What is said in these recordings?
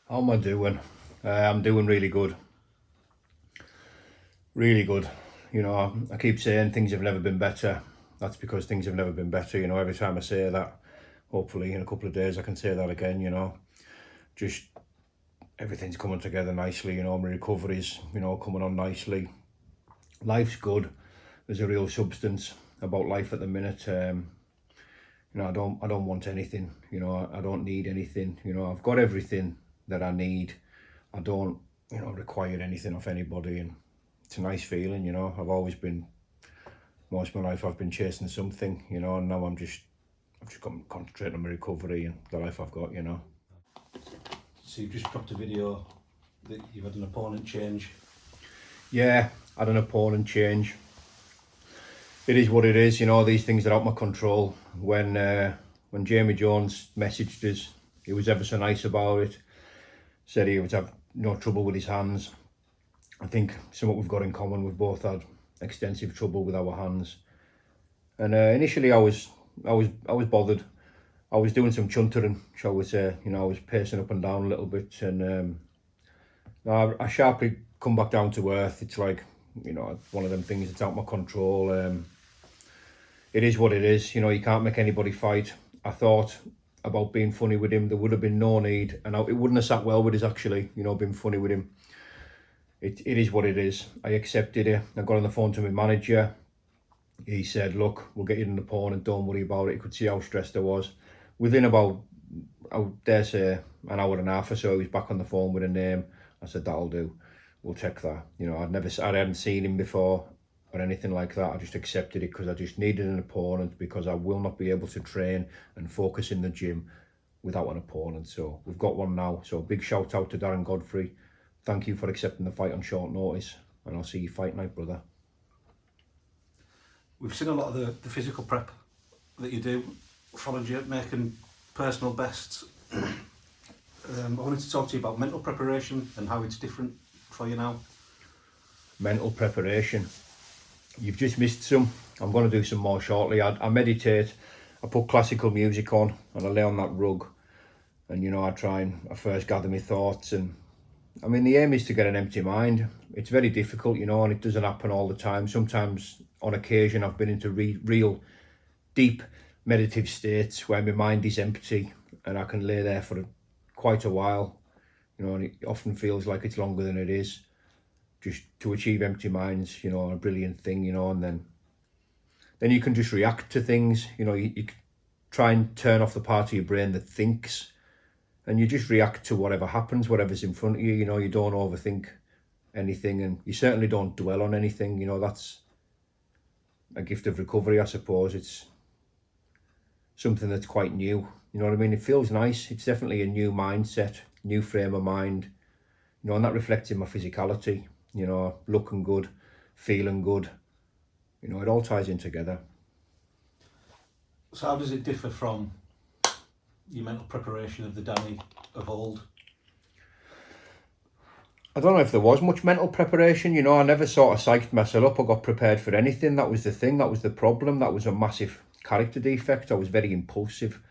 How am I doing? I'm doing really good. Really good. I keep saying things have never been better. That's because things have never been better. Every time I say that, hopefully in a couple of days I can say that again. Just everything's coming together nicely. My recovery's, coming on nicely. Life's good. There's a real substance about life at the minute. I don't want anything. I don't need anything. I've got everything that I need. I don't, require anything off anybody, and it's a nice feeling. I've always been, most of my life I've been chasing something, and now I've just got to concentrate on my recovery and the life I've got. So you've just dropped a video that you've had an opponent change. Yeah, I had an opponent change. It is what it is. These things are out of my control. When Jamie Jones messaged us, he was ever so nice about it. Said he would have no trouble with his hands. I think something we've got in common, we've both had extensive trouble with our hands. And initially I was bothered. I was doing some chuntering, shall we say. I was pacing up and down a little bit, and I sharply come back down to earth. It's like, one of them things that's out of my control. It is what it is. You can't make anybody fight. I thought about being funny with him. There would have been no need, and it wouldn't have sat well with us actually, being funny with him. It is what it is. I accepted it. I got on the phone to my manager. He said, look, we'll get you an opponent, don't worry about it. He could see how stressed I was. Within about, I dare say, an hour and a half or so, he was back on the phone with a name. I said, that'll do. We'll check that. I hadn't seen him before or anything like that. I just accepted it because I just needed an opponent, because I will not be able to train and focus in the gym without an opponent. So we've got one now. So big shout out to Darren Godfrey. Thank you for accepting the fight on short notice, and I'll see you fight night, brother. We've seen a lot of the physical prep that you do, followed you making personal bests. I wanted to talk to you about mental preparation and how it's different for you now. Mental preparation. You've just missed some. I'm going to do some more shortly. I meditate, I put classical music on, and I lay on that rug, and I first gather my thoughts, and the aim is to get an empty mind. It's very difficult, and it doesn't happen all the time. Sometimes, on occasion, I've been into real deep meditative states where my mind is empty and I can lay there for quite a while, and it often feels like it's longer than it is. Just to achieve empty minds, a brilliant thing, and then you can just react to things. You try and turn off the part of your brain that thinks, and you just react to whatever happens, whatever's in front of you. You don't overthink anything, and you certainly don't dwell on anything. That's a gift of recovery, I suppose. It's something that's quite new. You know what I mean? It feels nice. It's definitely a new mindset, new frame of mind, and that reflects in my physicality, looking good, feeling good. It all ties in together. So how does it differ from your mental preparation of the Danny of old? I don't know if there was much mental preparation. I never sort of psyched myself up or got prepared for anything. That was the thing. That was the problem. That was a massive character defect. I was very impulsive.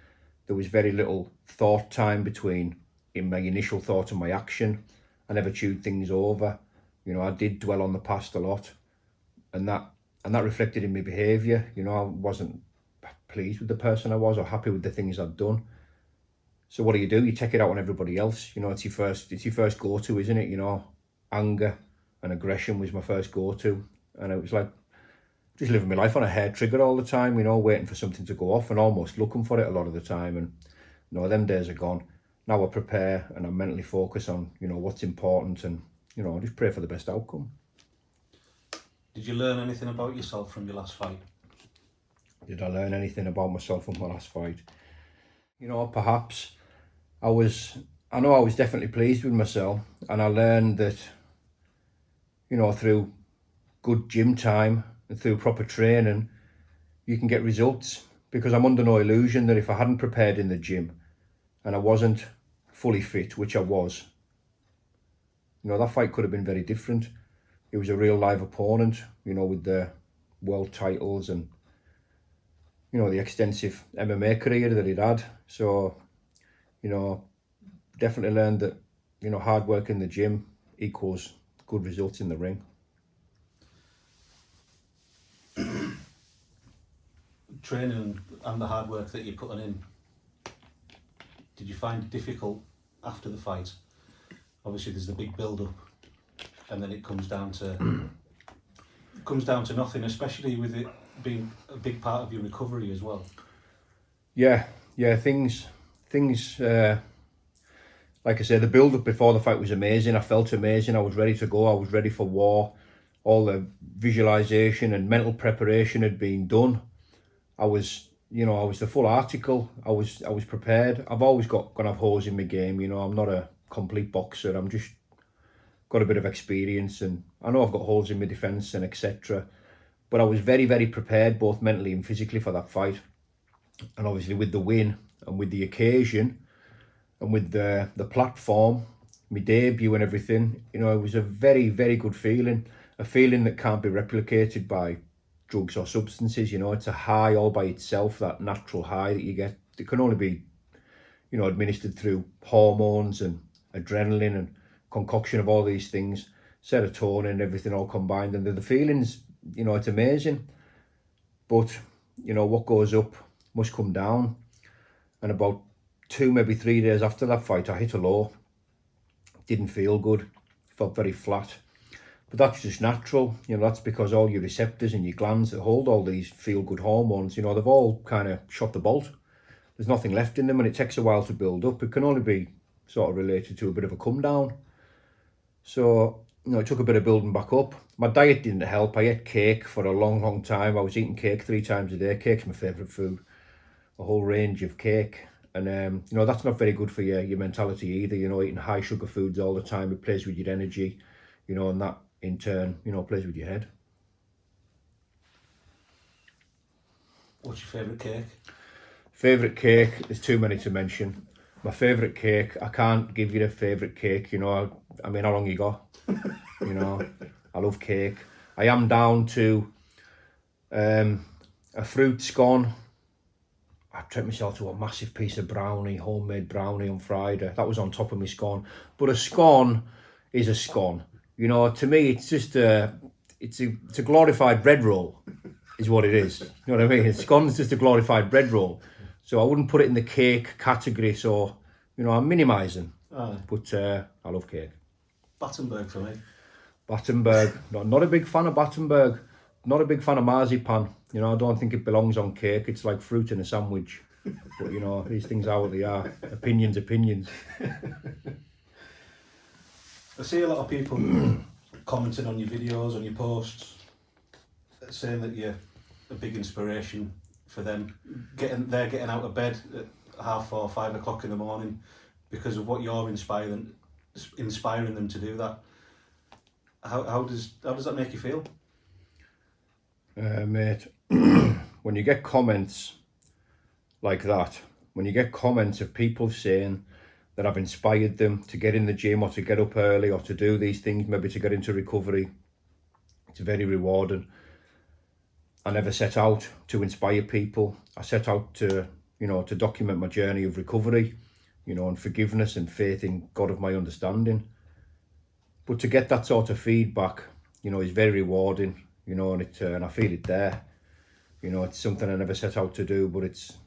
There was very little thought time between in my initial thought and my action. I never chewed things over. I did dwell on the past a lot, and that reflected in my behaviour. I wasn't pleased with the person I was or happy with the things I'd done. So what do? You take it out on everybody else. It's your first go-to, isn't it? Anger and aggression was my first go-to, and it was like just living my life on a hair trigger all the time, waiting for something to go off and almost looking for it a lot of the time. And them days are gone. Now I prepare and I mentally focus on what's important, and I just pray for the best outcome. Did you learn anything about yourself from your last fight? Did I learn anything about myself from my last fight? Perhaps I know I was definitely pleased with myself, and I learned that, through good gym time and through proper training, you can get results, because I'm under no illusion that if I hadn't prepared in the gym and I wasn't fully fit, which I was, that fight could have been very different. It was a real live opponent, with the world titles and, the extensive MMA career that he'd had. So, definitely learned that you know, hard work in the gym equals good results in the ring. Training and the hard work that you're putting in, did you find it difficult after the fight? Obviously there's the big build-up and then it comes down to nothing, especially with it being a big part of your recovery as well. Yeah, things like I said, the build-up before the fight was amazing. I felt amazing. I was ready to go. I was ready for war. All the visualization and mental preparation had been done. I was the full article. I was prepared. I've always gonna have holes in my game. You know, I'm not a complete boxer. I'm just got a bit of experience, and I know I've got holes in my defence and etc. But I was very, very prepared, both mentally and physically, for that fight. And obviously with the win and with the occasion and with the platform, my debut and everything, you know, it was a very, very good feeling. A feeling that can't be replicated by drugs or substances. You know, it's a high all by itself, that natural high that you get. It can only be, you know, administered through hormones and adrenaline and concoction of all these things, serotonin and everything all combined. And the feelings, you know, it's amazing. But, you know, what goes up must come down. And about 2, maybe 3 days after that fight, I hit a low. Didn't feel good. Felt very flat. But that's just natural. You know, that's because all your receptors and your glands that hold all these feel-good hormones, you know, they've all kind of shot the bolt. There's nothing left in them, and it takes a while to build up. It can only be sort of related to a bit of a come down. So, you know, it took a bit of building back up. My diet didn't help. I ate cake for a long, long time. I was eating cake 3 times a day. Cake's my favourite food. A whole range of cake. And, you know, that's not very good for your mentality either. You know, eating high sugar foods all the time, it plays with your energy, you know, and that in turn, you know, plays with your head. What's your favourite cake? Favourite cake, there's too many to mention. My favourite cake, I can't give you a favourite cake, you know, I mean, how long you got? You know, I love cake. I am down to a fruit scone. I treated myself to a massive piece of brownie, homemade brownie on Friday. That was on top of my scone. But a scone is a scone. You know, to me, it's just it's a glorified bread roll, is what it is. You know what I mean? A scone's just a glorified bread roll. So I wouldn't put it in the cake category. So, you know, I'm minimising. But I love cake. Battenberg for me. Battenberg. Not a big fan of Battenberg. Not a big fan of marzipan. You know, I don't think it belongs on cake. It's like fruit in a sandwich. But, you know, these things are what they are. Opinions. I see a lot of people commenting on your videos, on your posts, saying that you're a big inspiration for them. They're getting out of bed at 4:30, 5 o'clock in the morning because of what you're inspiring them to do that. How does that make you feel? Mate, when you get comments like that, when you get comments of people saying that I've inspired them to get in the gym or to get up early or to do these things, maybe to get into recovery, it's very rewarding. I never set out to inspire people. I set out to, you know, to document my journey of recovery, you know, and forgiveness and faith in God of my understanding. But to get that sort of feedback, you know, is very rewarding, you know, and I feel it there. You know, it's something I never set out to do, but it's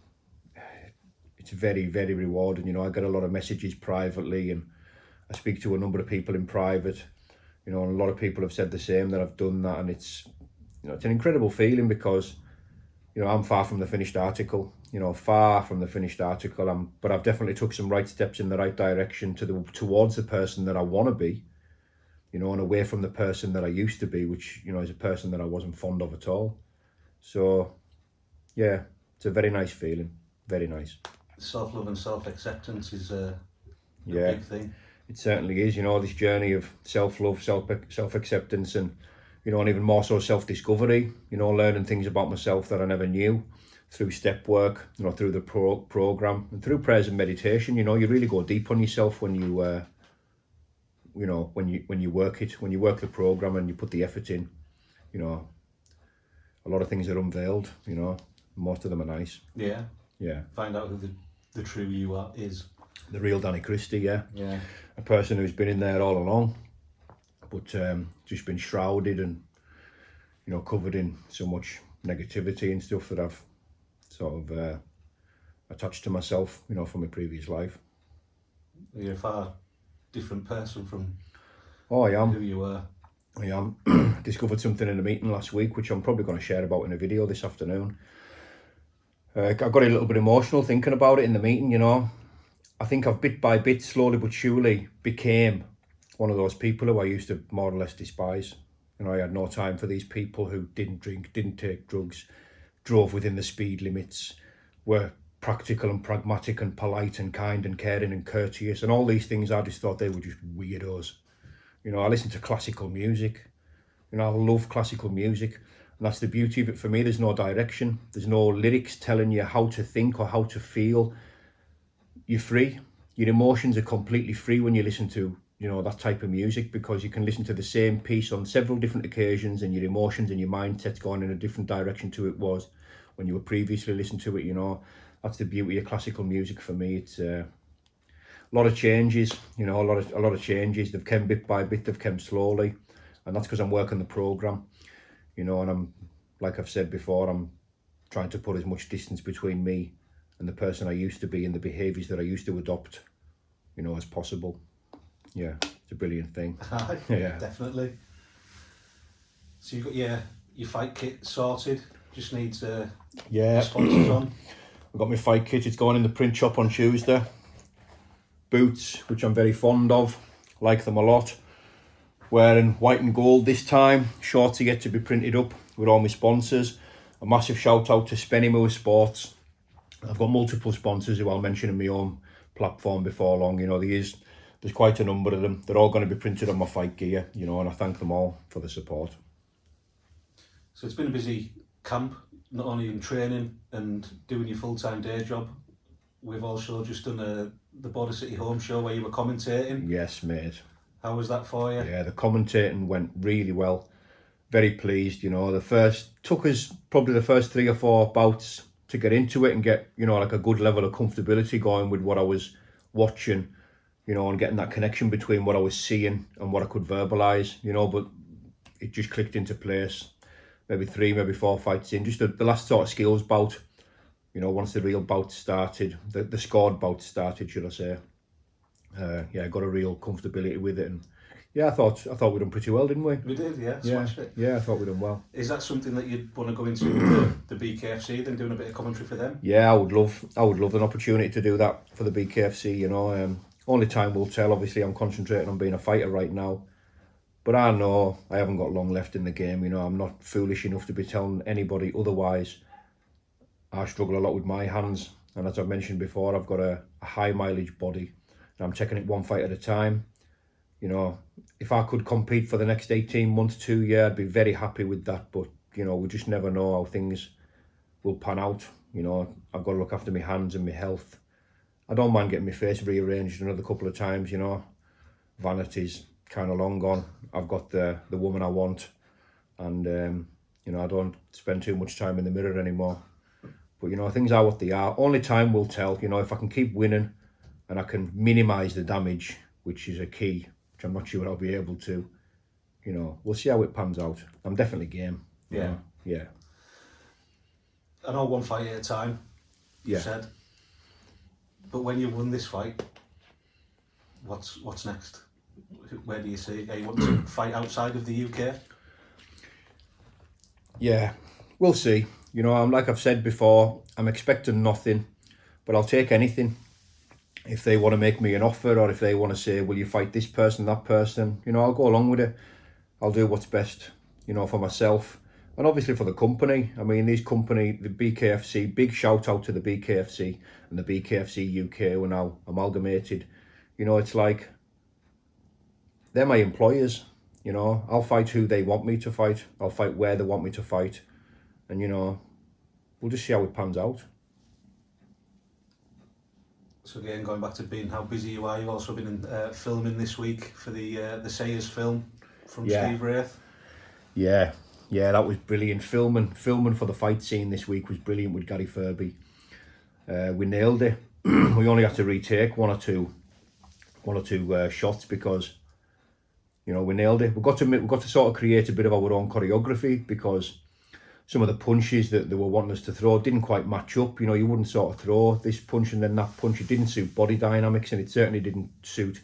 very, very rewarding. You know, I get a lot of messages privately, and I speak to a number of people in private, you know, and a lot of people have said the same, that I've done that, and it's, you know, it's an incredible feeling because, you know, I'm far from the finished article, you know, but I've definitely took some right steps in the right direction towards the person that I want to be, you know, and away from the person that I used to be, which, you know, is a person that I wasn't fond of at all. So, yeah, it's a very nice feeling, very nice. Self-love and self-acceptance is a big thing. It certainly is, you know, this journey of self-love, self-acceptance, and, you know, and even more so self-discovery, you know, learning things about myself that I never knew through step work, you know, through the program and through prayers and meditation. You know, you really go deep on yourself when you, you know, when you work the program and you put the effort in, you know, a lot of things are unveiled, you know, most of them are nice. Yeah. Yeah. Find out who the true you is. The real Danny Christie, yeah. Yeah. A person who's been in there all along, but just been shrouded and, you know, covered in so much negativity and stuff that I've sort of attached to myself, you know, from my previous life. You're a far different person from Oh, I am. who you were. I am. Discovered something in a meeting last week, which I'm probably going to share about in a video this afternoon. I got a little bit emotional thinking about it in the meeting, you know. I think I've bit by bit, slowly but surely, became one of those people who I used to more or less despise. You know, I had no time for these people who didn't drink, didn't take drugs, drove within the speed limits, were practical and pragmatic and polite and kind and caring and courteous, and all these things. I just thought they were just weirdos. You know, I listen to classical music. You know, I love classical music, and that's the beauty of it for me. There's no direction. There's no lyrics telling you how to think or how to feel. You're free. Your emotions are completely free when you listen to, you know, that type of music, because you can listen to the same piece on several different occasions and your emotions and your mindset's going in a different direction to it was when you were previously listening to it. You know, that's the beauty of classical music for me. It's a lot of changes, you know, a lot of changes. They've come bit by bit, they've come slowly, and that's because I'm working the program, you know, and I'm, like I've said before, I'm trying to put as much distance between me and the person I used to be and the behaviours that I used to adopt, you know, as possible. Yeah, it's a brilliant thing. Yeah, definitely. So you've got your fight kit sorted. Just needs sponsors on. I've got my fight kit. It's going in the print shop on Tuesday. Boots, which I'm very fond of, like them a lot. Wearing white and gold this time. Shorts are yet to be printed up with all my sponsors. A massive shout out to Spennymoor Sports. I've got multiple sponsors who I'll mention in my own platform before long. You know, there's quite a number of them. They're all going to be printed on my fight gear, you know, and I thank them all for the support. So it's been a busy camp, not only in training and doing your full-time day job. We've also just done the Border City Home Show where you were commentating. Yes, mate. How was that for you? Yeah, the commentating went really well. Very pleased, you know. Took us probably the first 3 or 4 bouts to get into it and get, you know, like a good level of comfortability going with what I was watching, you know, and getting that connection between what I was seeing and what I could verbalise, you know, but it just clicked into place. Maybe 3, maybe 4 fights in, just the last sort of skills bout, you know, once the real bout started, the scored bout started, should I say. Yeah, I got a real comfortability with it, and yeah, I thought we done pretty well, didn't we? We did, yeah, smashed it. Yeah, I thought we done well. Is that something that you'd want to go into with the BKFC, then doing a bit of commentary for them? Yeah, I would love an opportunity to do that for the BKFC, you know. Only time will tell. Obviously, I'm concentrating on being a fighter right now, but I know I haven't got long left in the game, you know. I'm not foolish enough to be telling anybody otherwise. I struggle a lot with my hands, and as I've mentioned before, I've got a high mileage body, and I'm taking it one fight at a time. You know, if I could compete for the next 18 months, 2 years, I'd be very happy with that. But, you know, we just never know how things will pan out. You know, I've got to look after my hands and my health. I don't mind getting my face rearranged another couple of times, you know. Vanity's kind of long gone. I've got the woman I want. And, you know, I don't spend too much time in the mirror anymore. But, you know, things are what they are. Only time will tell. You know, if I can keep winning and I can minimise the damage, which is a key, which I'm not sure I'll be able to, you know, we'll see how it pans out. I'm definitely game. Yeah. You know? Yeah. I know one fight at a time, you said. But when you won this fight, what's next? Where do you see? Are you want to fight outside of the UK? Yeah, we'll see. You know, like I've said before, I'm expecting nothing, but I'll take anything. If they want to make me an offer, or if they want to say, will you fight this person, that person, you know, I'll go along with it. I'll do what's best, you know, for myself and obviously for the company. I mean, the BKFC, big shout out to the BKFC and the BKFC UK who are now amalgamated. You know, it's like, they're my employers, you know. I'll fight who they want me to fight. I'll fight where they want me to fight. And, you know, we'll just see how it pans out. So again, going back to being how busy you are, you've also been in, filming this week for the Sayers film from Steve Wraith. Yeah, that was brilliant. Filming for the fight scene this week was brilliant with Gary Furby. We nailed it. we only had to retake one or two shots because, you know, we nailed it. We got to sort of create a bit of our own choreography because some of the punches that they were wanting us to throw didn't quite match up. You know, you wouldn't sort of throw this punch and then that punch. It didn't suit body dynamics, and it certainly didn't suit,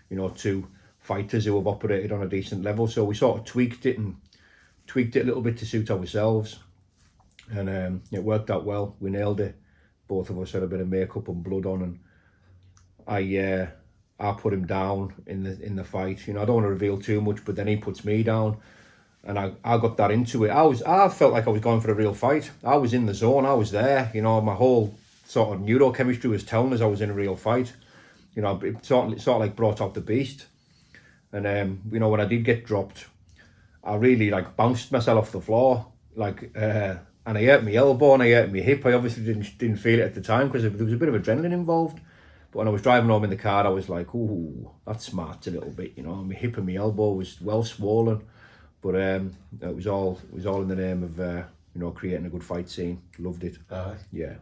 you know, two fighters who have operated on a decent level. So we sort of tweaked it a little bit to suit ourselves, and it worked out well. We nailed it. Both of us had a bit of makeup and blood on, and I put him down in the fight. You know, I don't want to reveal too much, but then he puts me down. And I got that into it. I felt like I was going for a real fight. I was in the zone. I was there. You know, my whole sort of neurochemistry was telling us I was in a real fight. You know, it sort of like brought out the beast. And you know, when I did get dropped, I really like bounced myself off the floor. Like, and I hurt my elbow and I hurt my hip. I obviously didn't feel it at the time because there was a bit of adrenaline involved. But when I was driving home in the car, I was like, "Ooh, that smarts a little bit." You know, my hip and my elbow was well swollen. But it was all in the name of you know, creating a good fight scene. Loved it. Yeah.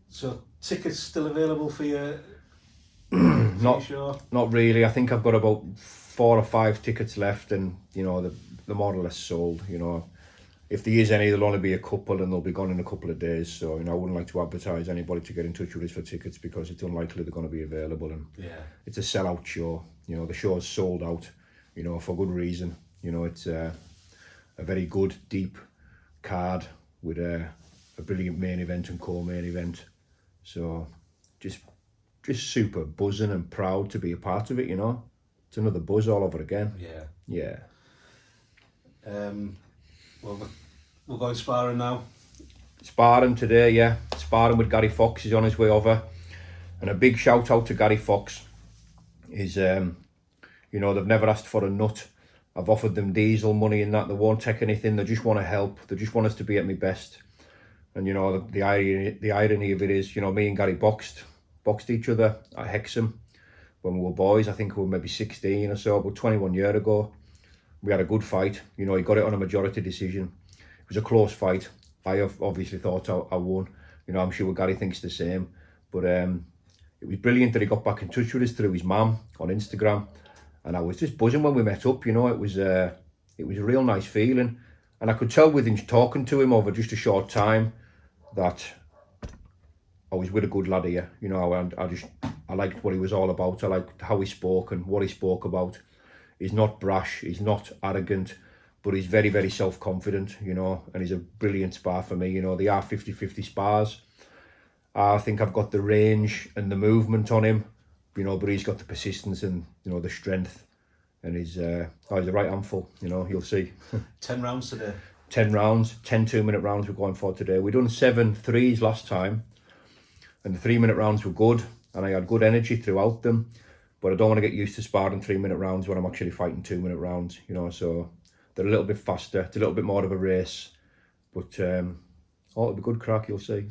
So tickets still available for you? Not really. I think I've got about 4 or 5 tickets left, and you know, they're more or less sold. You know, if there is any, there'll only be a couple, and they'll be gone in a couple of days. So you know, I wouldn't like to advertise anybody to get in touch with us for tickets because it's unlikely they're going to be available, and it's a sellout show. You know, the show's sold out. You know, for good reason. You know, it's a very good, deep card with a brilliant main event and co-main event. So just super buzzing and proud to be a part of it, you know. It's another buzz all over again. Yeah. Well, we're going sparring now. Sparring today, yeah. Sparring with Gary Fox. He's on his way over. And a big shout out to Gary Fox. He's, you know, they've never asked for a nut. I've offered them diesel money and that. They won't take anything. They just want to help. They just want us to be at my best. And you know, the irony of it is, you know, me and Gary boxed each other at Hexham when we were boys. I think we were maybe 16 or so, about 21 years ago. We had a good fight. You know, he got it on a majority decision. It was a close fight. I have obviously thought I won. You know, I'm sure Gary thinks the same. But it was brilliant that he got back in touch with us through his mum on Instagram. And I was just buzzing when we met up, you know. It was a real nice feeling. And I could tell within talking to him over just a short time that I was with a good lad here. You know, I liked what he was all about. I liked how he spoke and what he spoke about. He's not brash, he's not arrogant, but he's very, very self-confident, you know, and he's a brilliant spar for me. You know, they are 50-50 spars. I think I've got the range and the movement on him. You know, but he's got the persistence and, you know, the strength, and he's a right handful. You know, you'll see. 10 rounds today. 10 rounds, 10 2-minute rounds we're going for today. We done 7 3s last time, and the 3-minute rounds were good, and I had good energy throughout them. But I don't want to get used to sparring 3-minute rounds when I'm actually fighting 2-minute rounds. You know, so they're a little bit faster. It's a little bit more of a race, but it'll be good crack. You'll see.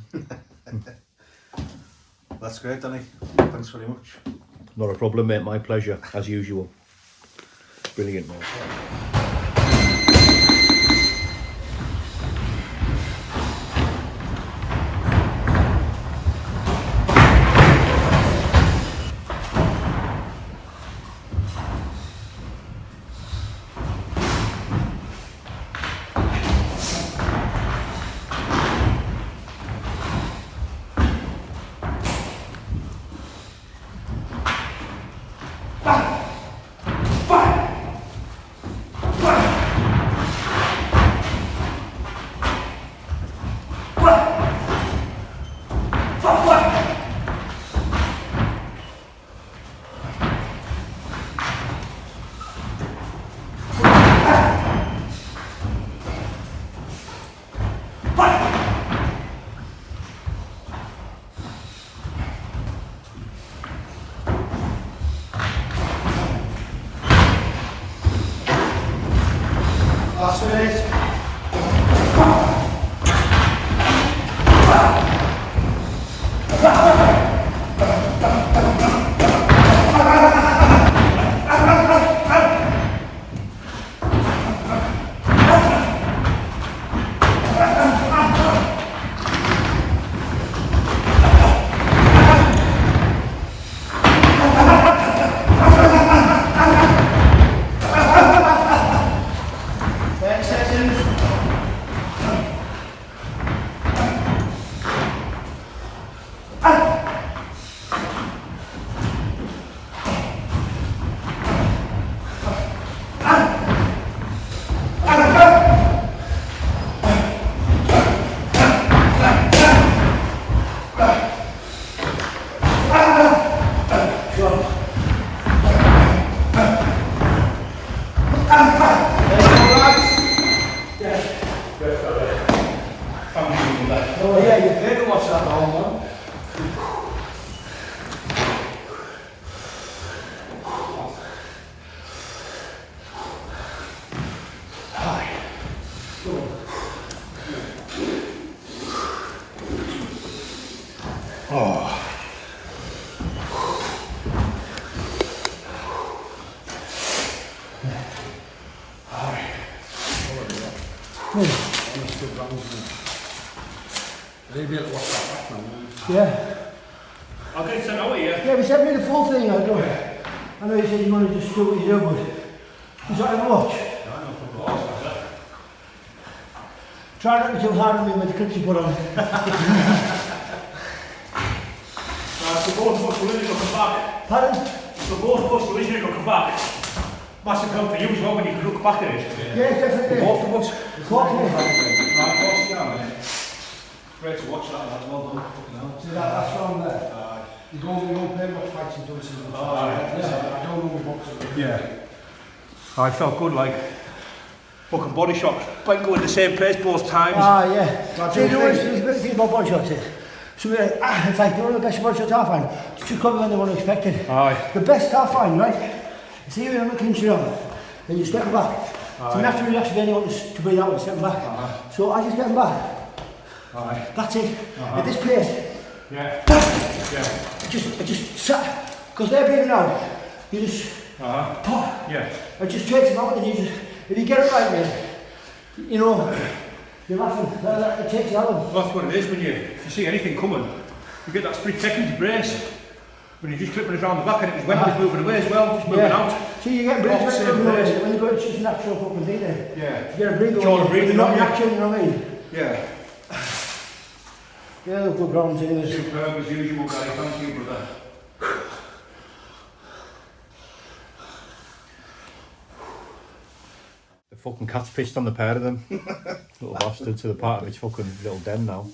That's great, Danny. Thanks very much. Not a problem, mate. My pleasure, as usual. Brilliant, mate. that. Oh yeah, you're paid to watch that long, man. Yeah. I'll get it sent over here. Yeah, we sent me the full thing, I know. I know you said you wanted to just do what you do, but is that a watch? Try not to be too hard on me with the clips you put on. For both of us, we're going to come back. Pardon? For both of us, we're going to come back. Massive help for you as well when you can look back at it. Yeah, definitely. Both of us. Great to watch that, lads. Well done. Fucking hell. See that's on there. You don't pay much fights and doing something. I don't know what. Yeah. I felt good, like fucking body shots. But go in the same place both times. Ah, yeah. See, there's a bit of thing about body shots. So it's like one of the best body shots I find. It's just coming when they want to expect it. Aye. The best I find, right? See you in the clinch on, then you step back. Aye. So naturally, you actually want to breathe out and step back. Aye. So I just get them back. Aye. That's it. At this pace. Yeah. Yeah. I just sat, because they're breathing out. You just pop. Yeah. It just takes them out, and you just, if you get it right, mate, you know, you're laughing. It takes you out. Well, that's what it is when if you see anything coming, you get that split second to brace. When you're just clipping it around the back and it's when it's moving away as well, just moving out. See, you get breath when you go, it's just natural fucking thing there. Yeah. You get a breathe Trying to breathe you're not in action, you know what I mean? Yeah. Yeah, they're good rounds anyways. Superb as usual, Gary. Thank you, brother. The fucking cat's pissed on the pair of them. Little bastards to the part of his fucking little den now.